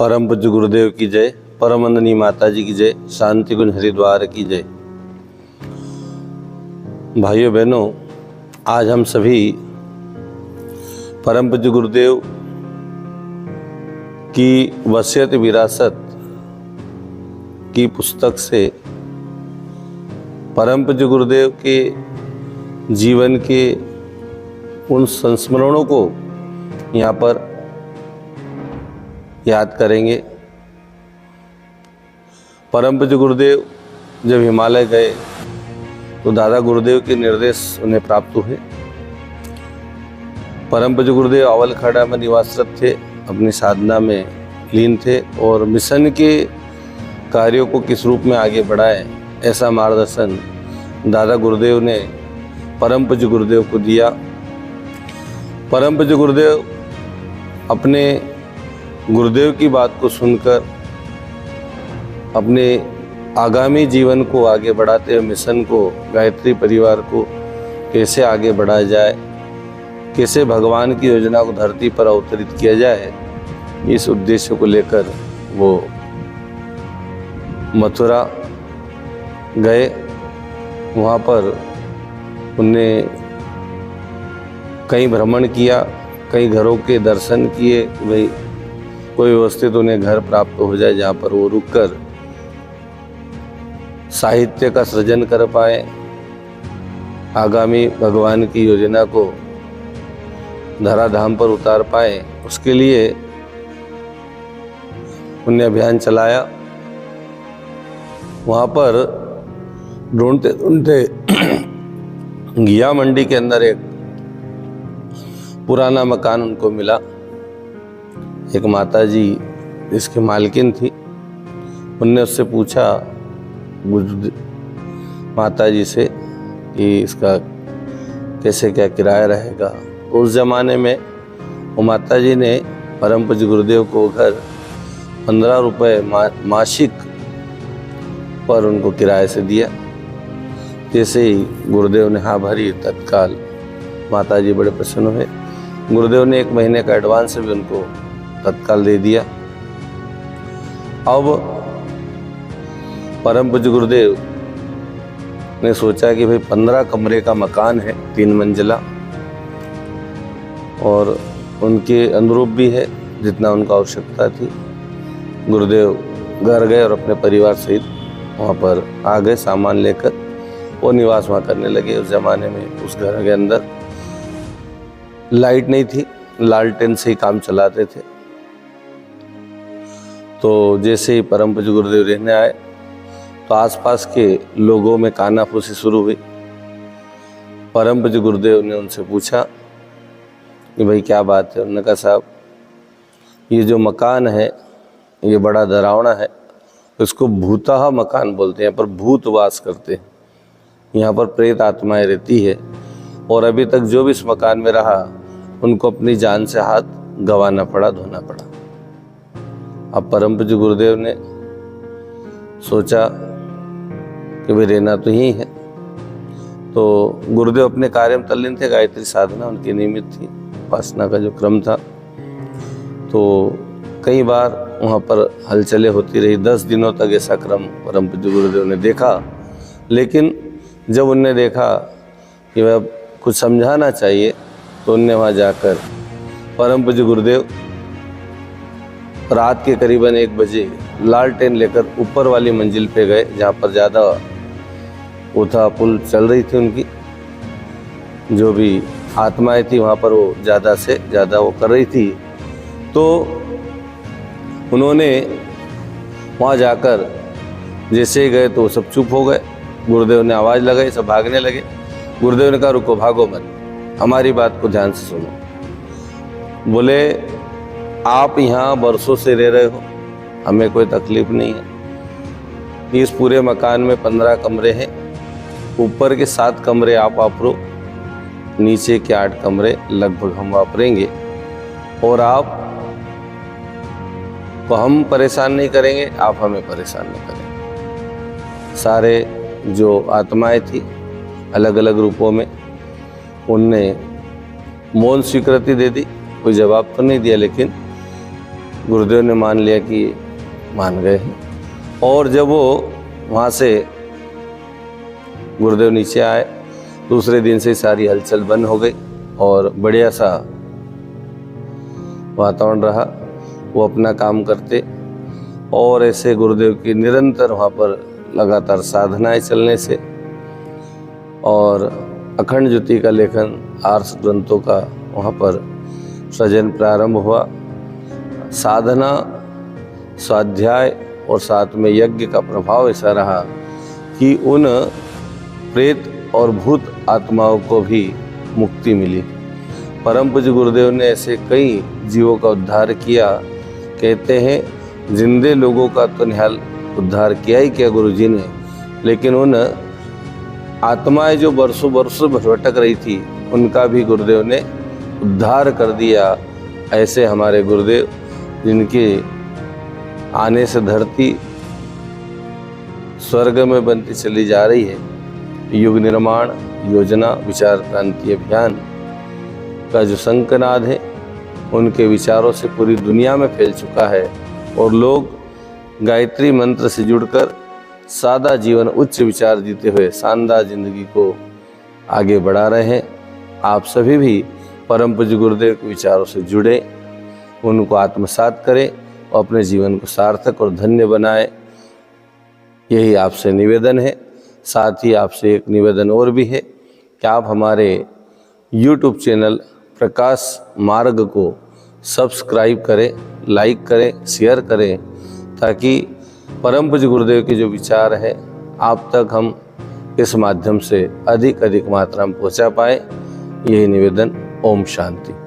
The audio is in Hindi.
परम पूज्य गुरुदेव की जय, परमवंदनीय माता जी की जय, शांति कुंज हरिद्वार की जय। भाइयों बहनों, आज हम सभी परम पूज्य गुरुदेव की वसीयत विरासत की पुस्तक से परम पूज्य गुरुदेव के जीवन के उन संस्मरणों को यहाँ पर याद करेंगे। परम पूज्य गुरुदेव जब हिमालय गए तो दादा गुरुदेव के निर्देश उन्हें प्राप्त हुए। परम पूज्य गुरुदेव अवलखड़ा में निवासरत थे, अपनी साधना में लीन थे और मिशन के कार्यों को किस रूप में आगे बढ़ाएं, ऐसा मार्गदर्शन दादा गुरुदेव ने परम पूज्य गुरुदेव को दिया। परम पूज्य गुरुदेव अपने गुरुदेव की बात को सुनकर अपने आगामी जीवन को आगे बढ़ाते हुए मिशन को, गायत्री परिवार को कैसे आगे बढ़ाया जाए, कैसे भगवान की योजना को धरती पर अवतरित किया जाए, इस उद्देश्य को लेकर वो मथुरा गए। वहाँ पर उनने कई भ्रमण किया, कई घरों के दर्शन किए, भाई कोई व्यवस्थित उन्हें घर प्राप्त हो जाए जहाँ पर वो रुककर साहित्य का सृजन कर पाए, आगामी भगवान की योजना को धराधाम पर उतार पाए। उसके लिए उन्हें अभियान चलाया। वहाँ पर ढूंढते ढूंढते घिया मंडी के अंदर एक पुराना मकान उनको मिला। एक माता जी इसके मालकिन थी। उनने उससे पूछा माता जी से कि इसका कैसे क्या किराया रहेगा। तो उस ज़माने में वो माता जी ने परम पूज्य गुरुदेव को घर 15 रुपये मासिक पर उनको किराए से दिया। जैसे ही गुरुदेव ने हाँ भरी, तत्काल माता जी बड़े प्रसन्न हुए। गुरुदेव ने 1 महीने का एडवांस भी उनको तत्काल दे दिया। अब परम पूज्य गुरुदेव ने सोचा कि भाई 15 कमरे का मकान है, 3 मंजिला, और उनके अनुरूप भी है जितना उनका आवश्यकता थी। गुरुदेव घर गए और अपने परिवार सहित वहाँ पर आ गए सामान लेकर। वो निवास वहाँ करने लगे। उस ज़माने में उस घर के अंदर लाइट नहीं थी, लालटेन से ही काम चलाते थे। तो जैसे ही परम पूज्य गुरुदेव रहने आए तो आसपास के लोगों में कानाफूसी शुरू हुई। परम पूज्य गुरुदेव ने उनसे पूछा कि भाई क्या बात है। उन्होंने कहा साहब, ये जो मकान है ये बड़ा डरावना है, इसको भूताहा मकान बोलते हैं। यहाँ पर भूत वास करते हैं, यहाँ पर प्रेत आत्माएं रहती है, और अभी तक जो भी इस मकान में रहा उनको अपनी जान से हाथ गंवाना पड़ा, धोना पड़ा। अब परम पूज्य गुरुदेव ने सोचा कि भाई रहना तो यही है। तो गुरुदेव अपने कार्य में तल्लीन थे, गायत्री साधना उनकी नियमित थी, उपासना का जो क्रम था। तो कई बार वहाँ पर हलचलें होती रही। 10 दिनों तक ऐसा क्रम परम पूज्य गुरुदेव ने देखा। लेकिन जब उनने देखा कि वह कुछ समझाना चाहिए तो उनने वहाँ जाकर परम पूज्य गुरुदेव रात के करीबन 1 बजे लालटेन लेकर ऊपर वाली मंजिल पे गए, जहाँ पर ज़्यादा उथा पुल चल रही थी। उनकी जो भी आत्माएं थी वहाँ पर वो ज़्यादा से ज़्यादा वो कर रही थी। तो उन्होंने वहाँ जाकर जैसे ही गए तो सब चुप हो गए। गुरुदेव ने आवाज़ लगाई, सब भागने लगे। गुरुदेव ने कहा रुको, भागो मत, हमारी बात को ध्यान से सुनो। बोले आप यहाँ बरसों से रह रहे हो, हमें कोई तकलीफ नहीं है। इस पूरे मकान में 15 कमरे हैं। ऊपर के 7 कमरे आप वापरो, नीचे के 8 कमरे लगभग हम वापरेंगे, और आप को हम परेशान नहीं करेंगे, आप हमें परेशान नहीं करेंगे। सारे जो आत्माएं थी अलग अलग रूपों में, उनने मौन स्वीकृति दे दी, कोई जवाब तो नहीं दिया, लेकिन गुरुदेव ने मान लिया कि मान गए हैं। और जब वो वहाँ से गुरुदेव नीचे आए, दूसरे दिन से सारी हलचल बंद हो गई और बढ़िया सा वातावरण रहा। वो अपना काम करते और ऐसे गुरुदेव की निरंतर वहाँ पर लगातार साधनाएं चलने से और अखंड ज्योति का लेखन, आर्ष ग्रंथों का वहाँ पर सृजन प्रारंभ हुआ। साधना, स्वाध्याय और साथ में यज्ञ का प्रभाव ऐसा रहा कि उन प्रेत और भूत आत्माओं को भी मुक्ति मिली। परम पूज्य गुरुदेव ने ऐसे कई जीवों का उद्धार किया। कहते हैं जिंदे लोगों का तो निहाल उद्धार किया ही किया गुरुजी ने, लेकिन उन आत्माएं जो बरसों बरसों भटक रही थी उनका भी गुरुदेव ने उद्धार कर दिया। ऐसे हमारे गुरुदेव, जिनके आने से धरती स्वर्ग में बनती चली जा रही है। युग निर्माण योजना विचार क्रांति अभियान का जो शंखनाद है, उनके विचारों से पूरी दुनिया में फैल चुका है और लोग गायत्री मंत्र से जुड़कर सादा जीवन, उच्च विचार जीते हुए शानदार जिंदगी को आगे बढ़ा रहे हैं। आप सभी भी परम पूज्य गुरुदेव के विचारों से जुड़े, उनको आत्मसात करें और अपने जीवन को सार्थक और धन्य बनाएं। यही आपसे निवेदन है। साथ ही आपसे एक निवेदन और भी है कि आप हमारे YouTube चैनल प्रकाश मार्ग को सब्सक्राइब करें, लाइक करें, शेयर करें, ताकि परम पूज्य गुरुदेव के जो विचार है आप तक हम इस माध्यम से अधिक मात्रा में पहुंचा पाएँ। यही निवेदन। ओम शांति।